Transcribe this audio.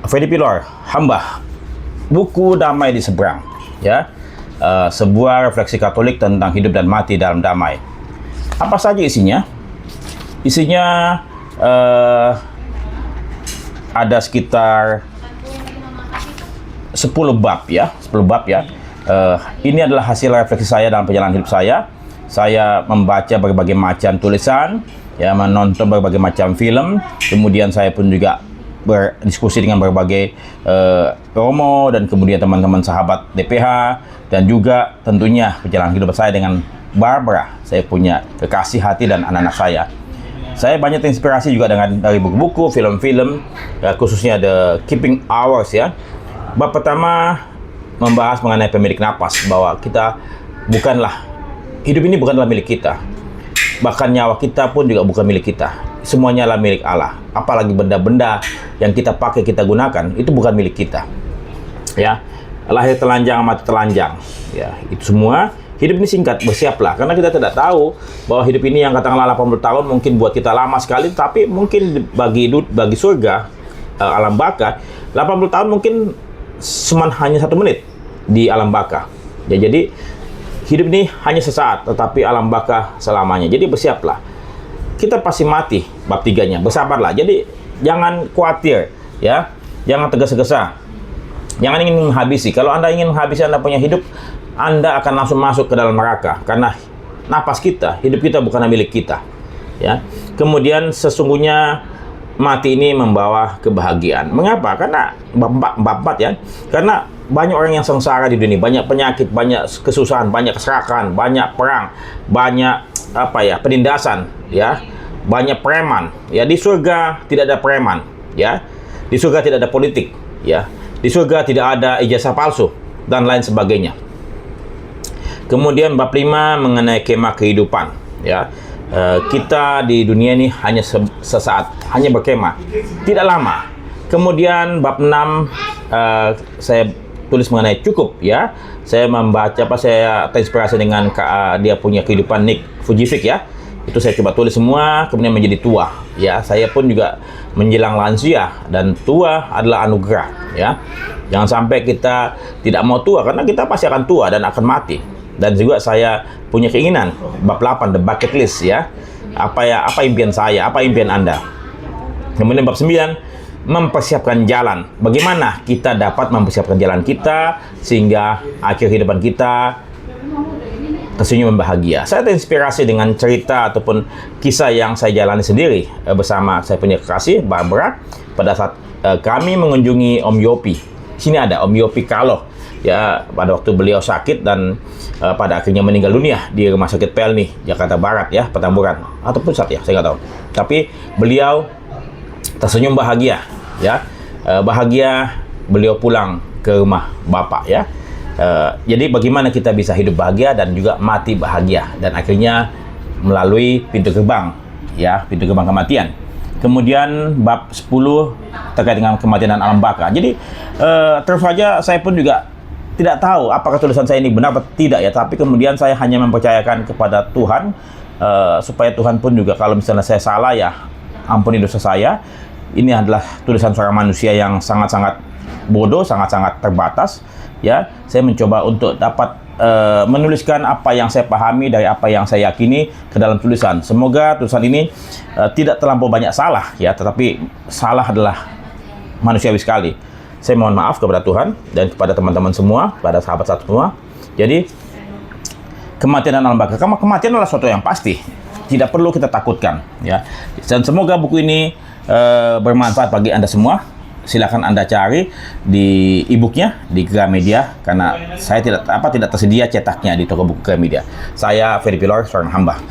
Freddy Pilor, Hamba, buku Damai di Seberang, ya, sebuah refleksi Katolik tentang hidup dan mati dalam damai. Apa saja isinya? Isinya ada sekitar 10 bab ya, 10 bab ya. Ini adalah hasil refleksi saya dalam perjalanan hidup saya. Saya membaca berbagai macam tulisan, ya, menonton berbagai macam film, kemudian saya pun juga berdiskusi dengan berbagai romo dan kemudian teman-teman sahabat DPH, dan juga tentunya perjalanan hidup saya dengan Barbara, saya punya kekasih hati dan anak-anak saya. Saya banyak terinspirasi juga dari buku-buku, film-film, ya, khususnya The Keeping Hours ya. Bab pertama membahas mengenai pemilik napas, bahwa kita hidup ini bukanlah milik kita. Bahkan nyawa kita pun juga bukan milik kita. Semuanya adalah milik Allah. Apalagi benda-benda yang kita pakai, kita gunakan, itu bukan milik kita. Ya, lahir telanjang, mati telanjang. Ya, itu semua. Hidup ini singkat, bersiaplah. Karena kita tidak tahu bahwa hidup ini yang katakanlah 80 tahun mungkin buat kita lama sekali, tapi mungkin bagi surga, alam baka, 80 tahun mungkin hanya 1 menit di alam baka. Ya, jadi hidup ini hanya sesaat, tetapi alam baka selamanya. Jadi bersiaplah. Kita pasti mati, bab 3-nya. Bersabarlah. Jadi jangan khawatir, ya. Jangan tergesa-gesa. Jangan ingin menghabisi. Kalau Anda ingin menghabisi Anda punya hidup, Anda akan langsung masuk ke dalam neraka. Karena napas kita, hidup kita bukan milik kita. Ya. Kemudian sesungguhnya mati ini membawa kebahagiaan. Mengapa? Karena bab 4 ya. Karena banyak orang yang sengsara di dunia, banyak penyakit, banyak kesusahan, banyak keserakahan, banyak perang, banyak penindasan, ya, banyak preman. Ya, di surga tidak ada preman, ya. Di surga tidak ada politik, ya. Di surga tidak ada ijazah palsu dan lain sebagainya. Kemudian bab 5 mengenai kemah kehidupan, ya. Kita di dunia ini hanya sesaat, hanya berkemah, tidak lama. Kemudian bab 6 saya tulis mengenai cukup, ya. Saya membaca saya terinspirasi dengan dia punya kehidupan Nick Vujicic, ya. Itu saya coba tulis semua, kemudian menjadi tua, ya. Saya pun juga menjelang lansia, dan tua adalah anugerah, ya. Jangan sampai kita tidak mau tua, karena kita pasti akan tua dan akan mati. Dan juga saya punya keinginan, bab 8, the bucket list, ya. Apa impian saya, apa impian Anda. Kemudian bab 9 mempersiapkan jalan. Bagaimana kita dapat mempersiapkan jalan kita sehingga akhir kehidupan kita tersenyum bahagia. Saya terinspirasi dengan cerita ataupun kisah yang saya jalani sendiri bersama saya punya kekasih Barbara pada saat kami mengunjungi Om Yopi. Sini ada Om Yopi Kaloh, ya, pada waktu beliau sakit dan pada akhirnya meninggal dunia di Rumah Sakit Pelni, Jakarta Barat, ya, Petamburan atau Pusat, ya, saya nggak tahu. Tapi beliau tersenyum bahagia, ya, bahagia beliau pulang ke rumah Bapak, ya. Jadi bagaimana kita bisa hidup bahagia dan juga mati bahagia, dan akhirnya melalui pintu gerbang, ya, pintu gerbang kematian. Kemudian bab 10 terkait dengan kematian dan alam baka. Jadi terus saja saya pun juga tidak tahu apakah tulisan saya ini benar atau tidak, ya, tapi kemudian saya hanya mempercayakan kepada Tuhan, supaya Tuhan pun juga kalau misalnya saya salah, ya, ampuni dosa saya. Ini adalah tulisan seorang manusia yang sangat-sangat bodoh, sangat-sangat terbatas, ya. Saya mencoba untuk dapat menuliskan apa yang saya pahami dari apa yang saya yakini ke dalam tulisan. Semoga tulisan ini tidak terlampau banyak salah, ya, tetapi salah adalah manusiawi sekali. Saya mohon maaf kepada Tuhan dan kepada teman-teman semua, kepada sahabat-sahabat semua. Jadi kematian dan alam baka, kematian adalah sesuatu yang pasti, tidak perlu kita takutkan, ya. Dan semoga buku ini bermanfaat bagi Anda semua. Silakan Anda cari di e-booknya di Gramedia, karena saya tidak tersedia cetaknya di toko buku Gramedia. Saya Freddy Pilor, seorang hamba.